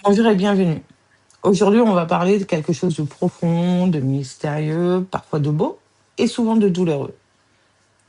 Bonjour et bienvenue. Aujourd'hui, on va parler de quelque chose de profond, de mystérieux, parfois de beau et souvent de douloureux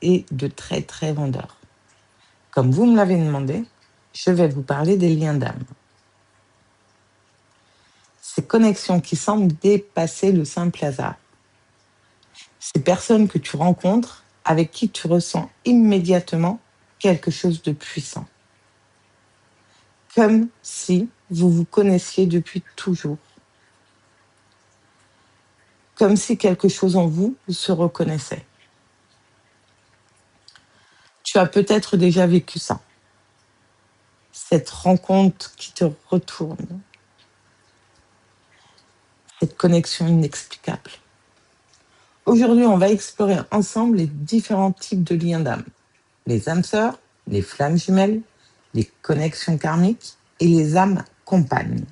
et de très très vendeur. Comme vous me l'avez demandé, je vais vous parler des liens d'âme. Ces connexions qui semblent dépasser le simple hasard. Ces personnes que tu rencontres avec qui tu ressens immédiatement quelque chose de puissant. Comme si vous vous connaissiez depuis toujours. Comme si quelque chose en vous se reconnaissait. Tu as peut-être déjà vécu ça. Cette rencontre qui te retourne. Cette connexion inexplicable. Aujourd'hui, on va explorer ensemble les différents types de liens d'âme. Les âmes sœurs, les flammes jumelles, les connexions karmiques et les âmes compagnes.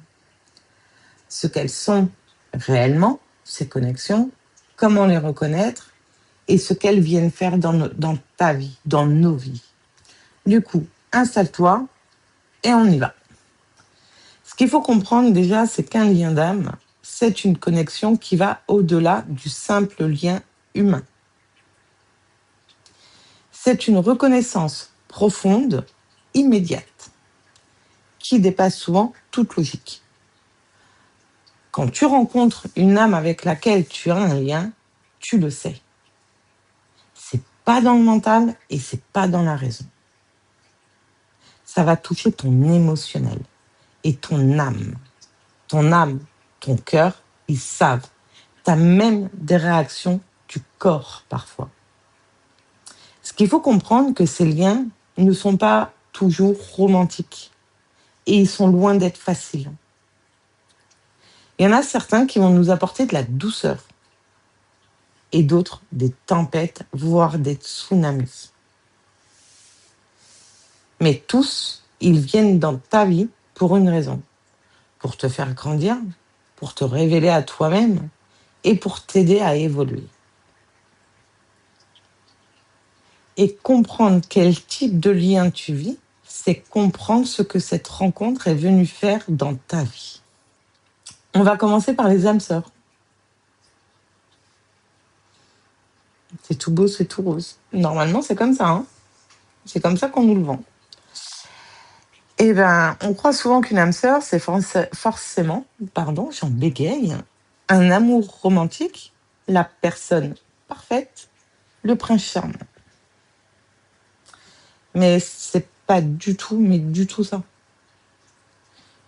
Ce qu'elles sont réellement, ces connexions, comment les reconnaître et ce qu'elles viennent faire dans ta vie, dans nos vies. Du coup, installe-toi et on y va. Ce qu'il faut comprendre déjà, c'est qu'un lien d'âme, c'est une connexion qui va au-delà du simple lien humain. C'est une reconnaissance profonde, immédiate, qui dépasse souvent toute logique. Quand tu rencontres une âme avec laquelle tu as un lien, tu le sais. C'est pas dans le mental et c'est pas dans la raison. Ça va toucher ton émotionnel et ton âme. Ton âme, ton cœur, ils savent. Tu as même des réactions du corps parfois. Ce qu'il faut comprendre, que ces liens ne sont pas toujours romantiques et ils sont loin d'être faciles. Il y en a certains qui vont nous apporter de la douceur et d'autres des tempêtes, voire des tsunamis. Mais tous, ils viennent dans ta vie pour une raison, pour te faire grandir, pour te révéler à toi-même et pour t'aider à évoluer. Et comprendre quel type de lien tu vis, c'est comprendre ce que cette rencontre est venue faire dans ta vie. On va commencer par les âmes sœurs. C'est tout beau, c'est tout rose. Normalement, c'est comme ça. Hein, c'est comme ça qu'on nous le vend. Eh ben, on croit souvent qu'une âme sœur, c'est forcément, j'en bégaye, un amour romantique, la personne parfaite, le prince charmant. Mais c'est pas du tout, mais du tout ça.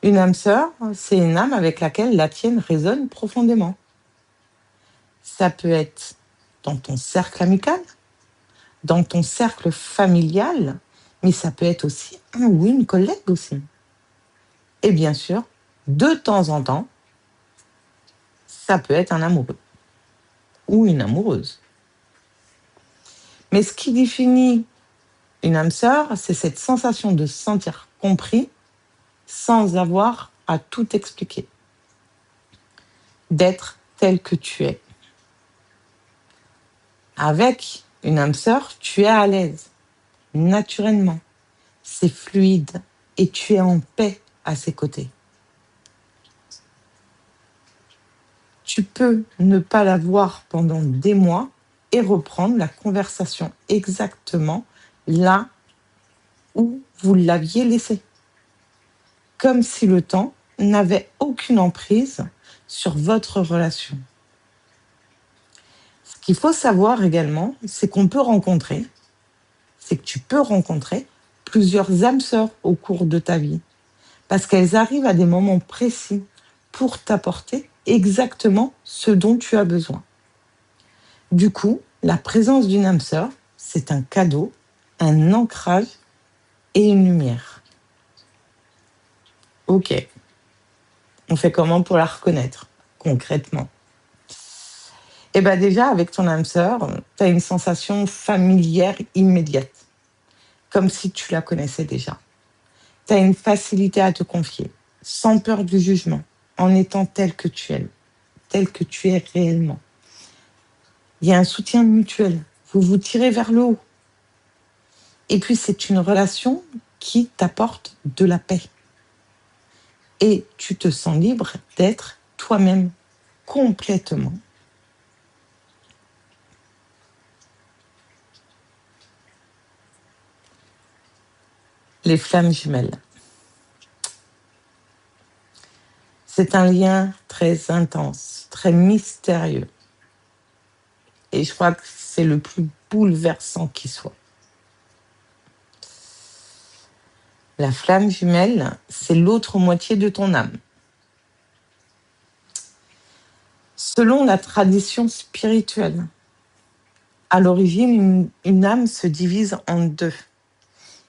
Une âme sœur, c'est une âme avec laquelle la tienne résonne profondément. Ça peut être dans ton cercle amical, dans ton cercle familial, mais ça peut être aussi un ou une collègue aussi. Et bien sûr, de temps en temps, ça peut être un amoureux ou une amoureuse. Mais ce qui définit une âme sœur, c'est cette sensation de se sentir compris sans avoir à tout expliquer. D'être tel que tu es. Avec une âme sœur, tu es à l'aise, naturellement. C'est fluide et tu es en paix à ses côtés. Tu peux ne pas la voir pendant des mois et reprendre la conversation exactement là où vous l'aviez laissée. Comme si le temps n'avait aucune emprise sur votre relation. Ce qu'il faut savoir également, c'est que tu peux rencontrer plusieurs âmes sœurs au cours de ta vie. Parce qu'elles arrivent à des moments précis pour t'apporter exactement ce dont tu as besoin. Du coup, la présence d'une âme sœur, c'est un cadeau, un ancrage et une lumière. Ok. On fait comment pour la reconnaître, concrètement? Eh bien déjà, avec ton âme sœur, tu as une sensation familière immédiate, comme si tu la connaissais déjà. Tu as une facilité à te confier, sans peur du jugement, en étant tel que tu es réellement. Il y a un soutien mutuel, vous vous tirez vers le haut. Et puis c'est une relation qui t'apporte de la paix. et tu te sens libre d'être toi-même complètement. Les flammes jumelles. C'est un lien très intense, très mystérieux. Et je crois que c'est le plus bouleversant qui soit. La flamme jumelle, c'est l'autre moitié de ton âme. Selon la tradition spirituelle, à l'origine, une âme se divise en deux.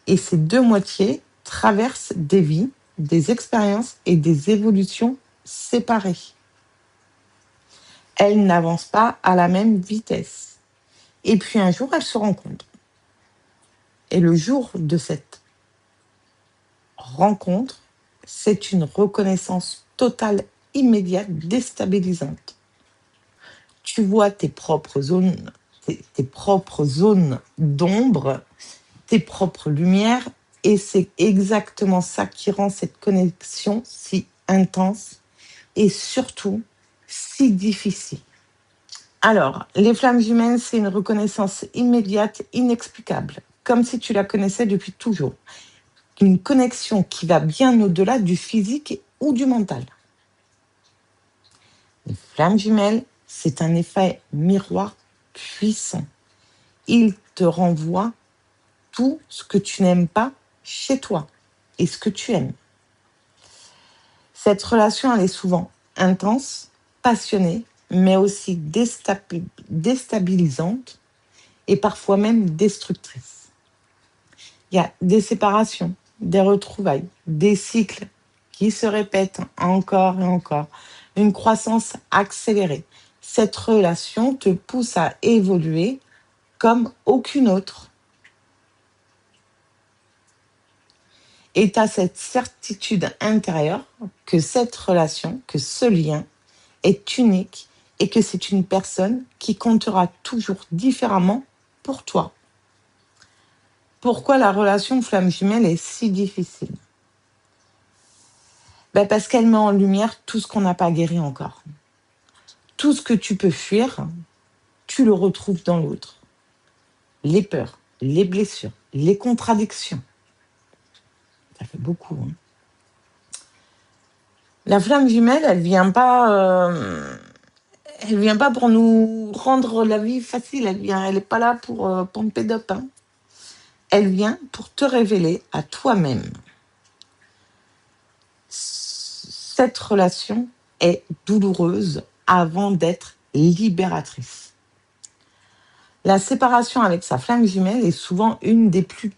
Et ces deux moitiés traversent des vies, des expériences et des évolutions séparées. Elles n'avancent pas à la même vitesse. Et puis un jour, elles se rencontrent. Et le jour de cette rencontre, c'est une reconnaissance totale, immédiate, déstabilisante. Tu vois tes propres zones d'ombre, tes propres lumières, et c'est exactement ça qui rend cette connexion si intense et surtout si difficile. Alors, les flammes jumelles, c'est une reconnaissance immédiate, inexplicable, comme si tu la connaissais depuis toujours. Une connexion qui va bien au-delà du physique ou du mental. Les flammes jumelles, c'est un effet miroir puissant. Il te renvoie tout ce que tu n'aimes pas chez toi et ce que tu aimes. Cette relation, elle est souvent intense, passionnée, mais aussi déstabilisante et parfois même destructrice. Il y a des séparations, des retrouvailles, des cycles qui se répètent encore et encore, une croissance accélérée. Cette relation te pousse à évoluer comme aucune autre. Et tu as cette certitude intérieure que cette relation, que ce lien est unique et que c'est une personne qui comptera toujours différemment pour toi. Pourquoi la relation flamme jumelle est si difficile ? Parce qu'elle met en lumière tout ce qu'on n'a pas guéri encore. Tout ce que tu peux fuir, tu le retrouves dans l'autre. Les peurs, les blessures, les contradictions. Ça fait beaucoup. Hein. La flamme jumelle, elle vient pas pour nous rendre la vie facile. Elle est pas là pour pomper d'op. Hein. Elle vient pour te révéler à toi-même. Cette relation est douloureuse avant d'être libératrice. La séparation avec sa flamme jumelle est souvent une des plus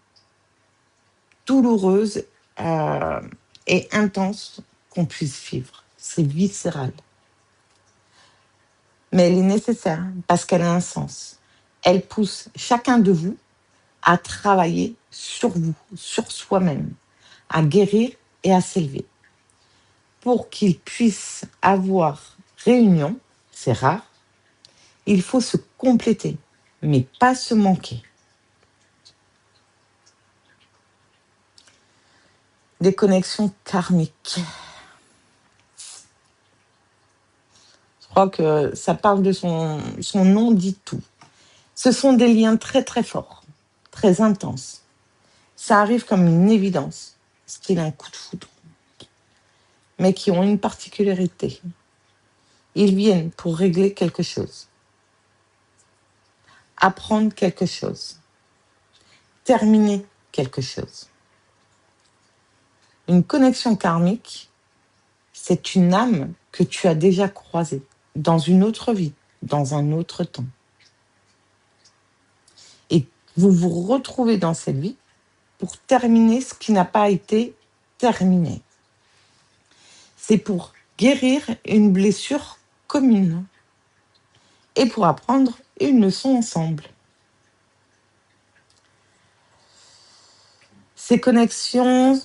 douloureuses et intenses qu'on puisse vivre. C'est viscéral. Mais elle est nécessaire parce qu'elle a un sens. Elle pousse chacun de vous à travailler sur vous, sur soi-même, à guérir et à s'élever. Pour qu'il puisse avoir réunion, c'est rare, il faut se compléter, mais pas se manquer. Des connexions karmiques. Je crois que ça parle de son nom dit tout. Ce sont des liens très très forts, très intenses. Ça arrive comme une évidence, style un coup de foudre, mais qui ont une particularité. Ils viennent pour régler quelque chose, apprendre quelque chose, terminer quelque chose. Une connexion karmique, c'est une âme que tu as déjà croisée dans une autre vie, dans un autre temps. Et vous vous retrouvez dans cette vie pour terminer ce qui n'a pas été terminé. C'est pour guérir une blessure commune et pour apprendre une leçon ensemble. Ces connexions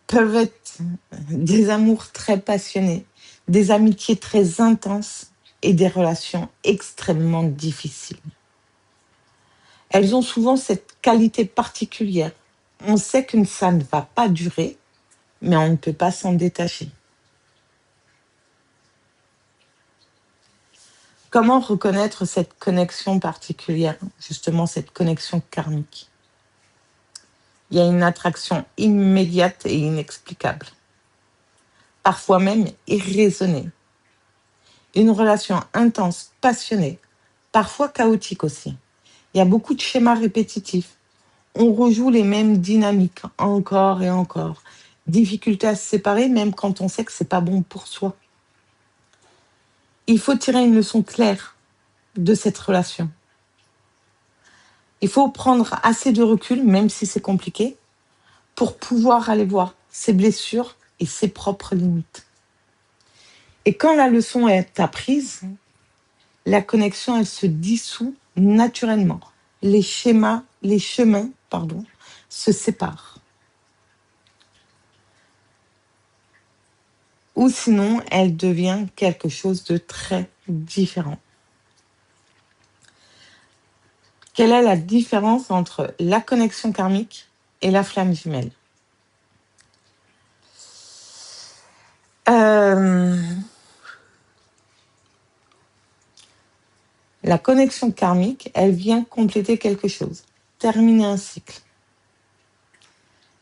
peuvent être des amours très passionnés, des amitiés très intenses et des relations extrêmement difficiles. Elles ont souvent cette qualité particulière. On sait que ça ne va pas durer, mais on ne peut pas s'en détacher. Comment reconnaître cette connexion particulière, justement cette connexion karmique? Il y a une attraction immédiate et inexplicable, parfois même irraisonnée. Une relation intense, passionnée, parfois chaotique aussi. Il y a beaucoup de schémas répétitifs. On rejoue les mêmes dynamiques encore et encore. Difficulté à se séparer même quand on sait que c'est pas bon pour soi. Il faut tirer une leçon claire de cette relation. Il faut prendre assez de recul, même si c'est compliqué, pour pouvoir aller voir ses blessures et ses propres limites. Et quand la leçon est apprise, la connexion, elle se dissout naturellement. Les chemins, se séparent. Ou sinon, elle devient quelque chose de très différent. Quelle est la différence entre la connexion karmique et la flamme jumelle? La connexion karmique, elle vient compléter quelque chose, terminer un cycle.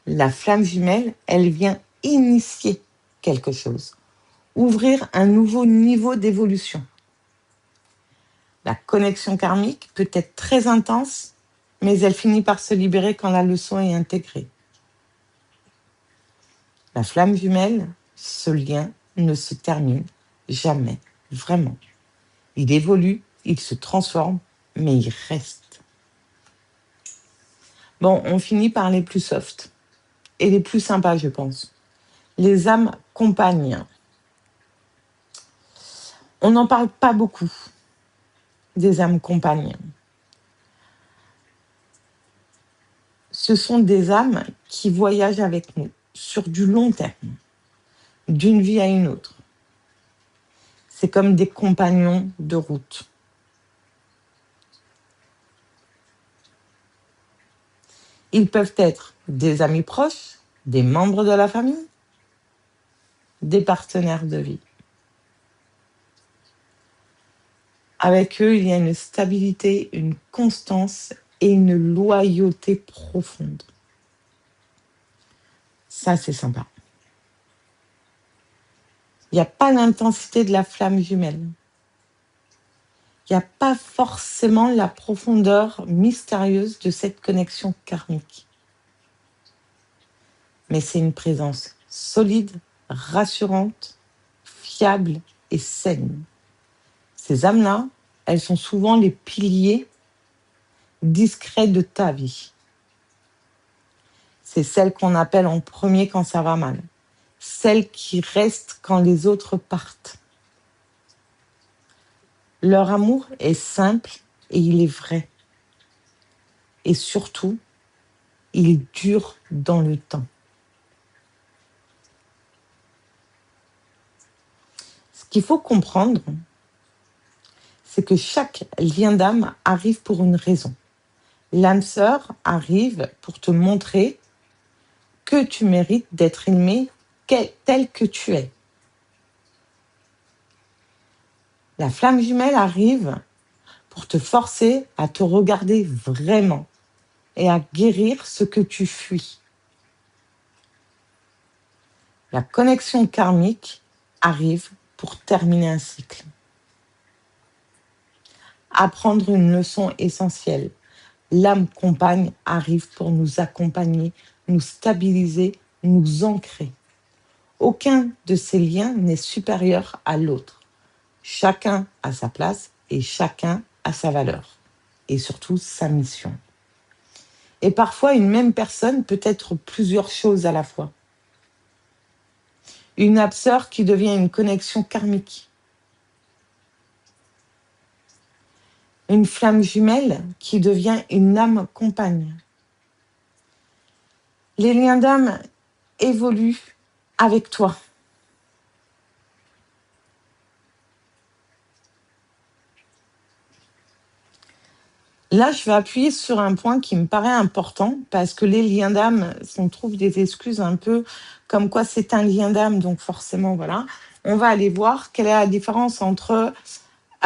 La flamme jumelle, elle vient initier quelque chose, ouvrir un nouveau niveau d'évolution. La connexion karmique peut être très intense, mais elle finit par se libérer quand la leçon est intégrée. La flamme jumelle, ce lien ne se termine jamais, vraiment. Il évolue, il se transforme, mais il reste. Bon, on finit par les plus soft et les plus sympas, je pense. Les âmes compagnes. On n'en parle pas beaucoup des âmes compagnes. Ce sont des âmes qui voyagent avec nous sur du long terme, d'une vie à une autre. C'est comme des compagnons de route. Ils peuvent être des amis proches, des membres de la famille, des partenaires de vie. Avec eux, il y a une stabilité, une constance et une loyauté profonde. Ça, c'est sympa. Il n'y a pas l'intensité de la flamme jumelle. Il n'y a pas forcément la profondeur mystérieuse de cette connexion karmique. Mais c'est une présence solide, rassurante, fiable et saine. Ces âmes-là, elles sont souvent les piliers discrets de ta vie. C'est celles qu'on appelle en premier quand ça va mal. Celles qui restent quand les autres partent. Leur amour est simple et il est vrai. Et surtout, il dure dans le temps. Ce qu'il faut comprendre, c'est que chaque lien d'âme arrive pour une raison. L'âme sœur arrive pour te montrer que tu mérites d'être aimé tel que tu es. La flamme jumelle arrive pour te forcer à te regarder vraiment et à guérir ce que tu fuis. La connexion karmique arrive pour terminer un cycle. Apprendre une leçon essentielle. L'âme compagne arrive pour nous accompagner, nous stabiliser, nous ancrer. Aucun de ces liens n'est supérieur à l'autre. Chacun a sa place et chacun a sa valeur. Et surtout sa mission. Et parfois, une même personne peut être plusieurs choses à la fois. Une âme sœur qui devient une connexion karmique. Une flamme jumelle qui devient une âme compagne. Les liens d'âme évoluent avec toi. Là, je vais appuyer sur un point qui me paraît important parce que les liens d'âme, on trouve des excuses un peu comme quoi c'est un lien d'âme, donc forcément, voilà. On va aller voir quelle est la différence entre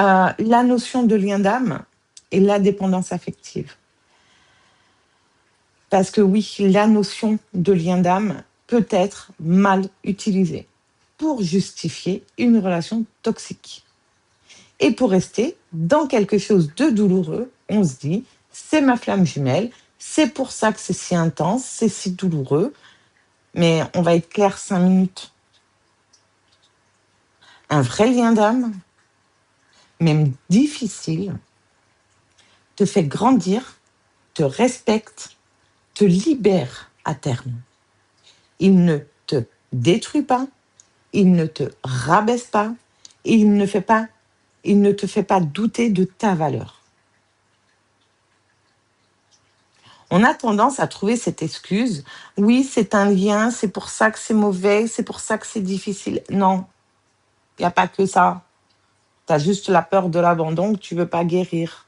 La notion de lien d'âme et la dépendance affective. Parce que oui, la notion de lien d'âme peut être mal utilisée pour justifier une relation toxique. Et pour rester dans quelque chose de douloureux, on se dit, c'est ma flamme jumelle, c'est pour ça que c'est si intense, c'est si douloureux, mais on va être clair 5 minutes. Un vrai lien d'âme, même difficile, te fait grandir, te respecte, te libère à terme. Il ne te détruit pas, il ne te rabaisse pas, il ne te fait pas douter de ta valeur. On a tendance à trouver cette excuse. Oui, c'est un lien, c'est pour ça que c'est mauvais, c'est pour ça que c'est difficile. Non, il n'y a pas que ça. Tu as juste la peur de l'abandon que tu ne veux pas guérir.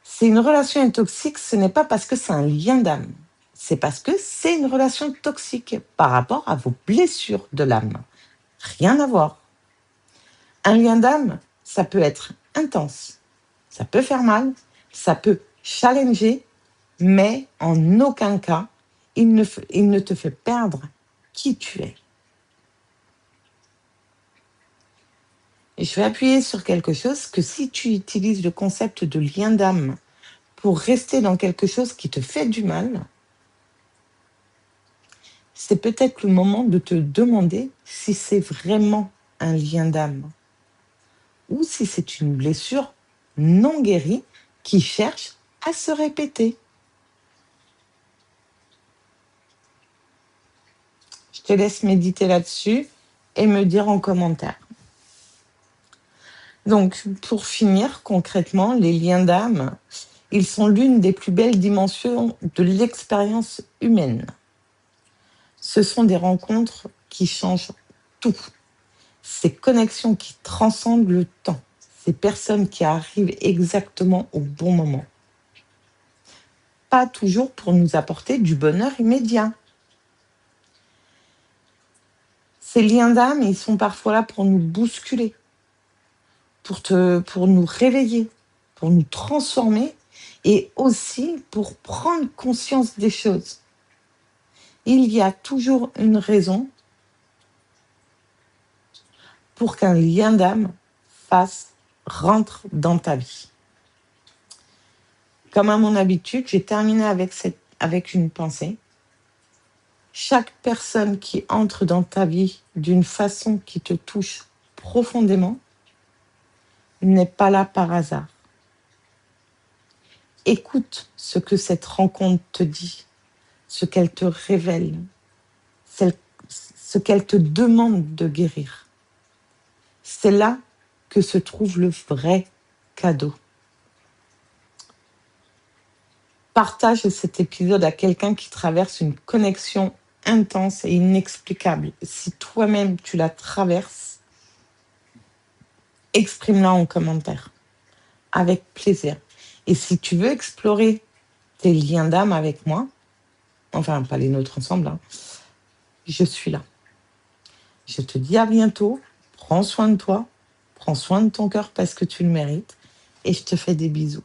C'est une relation toxique, ce n'est pas parce que c'est un lien d'âme. C'est parce que c'est une relation toxique par rapport à vos blessures de l'âme. Rien à voir. Un lien d'âme, ça peut être intense, ça peut faire mal, ça peut challenger, mais en aucun cas, il ne te fait perdre qui tu es. Et je vais appuyer sur quelque chose que si tu utilises le concept de lien d'âme pour rester dans quelque chose qui te fait du mal, c'est peut-être le moment de te demander si c'est vraiment un lien d'âme ou si c'est une blessure non guérie qui cherche à se répéter. Je te laisse méditer là-dessus et me dire en commentaire. Donc, pour finir, concrètement, les liens d'âme, ils sont l'une des plus belles dimensions de l'expérience humaine. Ce sont des rencontres qui changent tout. Ces connexions qui transcendent le temps. Ces personnes qui arrivent exactement au bon moment. Pas toujours pour nous apporter du bonheur immédiat. Ces liens d'âme, ils sont parfois là pour nous bousculer, pour nous réveiller, pour nous transformer et aussi pour prendre conscience des choses. Il y a toujours une raison pour qu'un lien d'âme rentre dans ta vie. Comme à mon habitude, j'ai terminé avec une pensée. Chaque personne qui entre dans ta vie d'une façon qui te touche profondément n'est pas là par hasard. Écoute ce que cette rencontre te dit, ce qu'elle te révèle, ce qu'elle te demande de guérir. C'est là que se trouve le vrai cadeau. Partage cet épisode à quelqu'un qui traverse une connexion intense et inexplicable. Si toi-même tu la traverses, exprime-la en commentaire, avec plaisir. Et si tu veux explorer tes liens d'âme avec moi, enfin pas les nôtres ensemble, je suis là. Je te dis à bientôt, prends soin de toi, prends soin de ton cœur parce que tu le mérites et je te fais des bisous.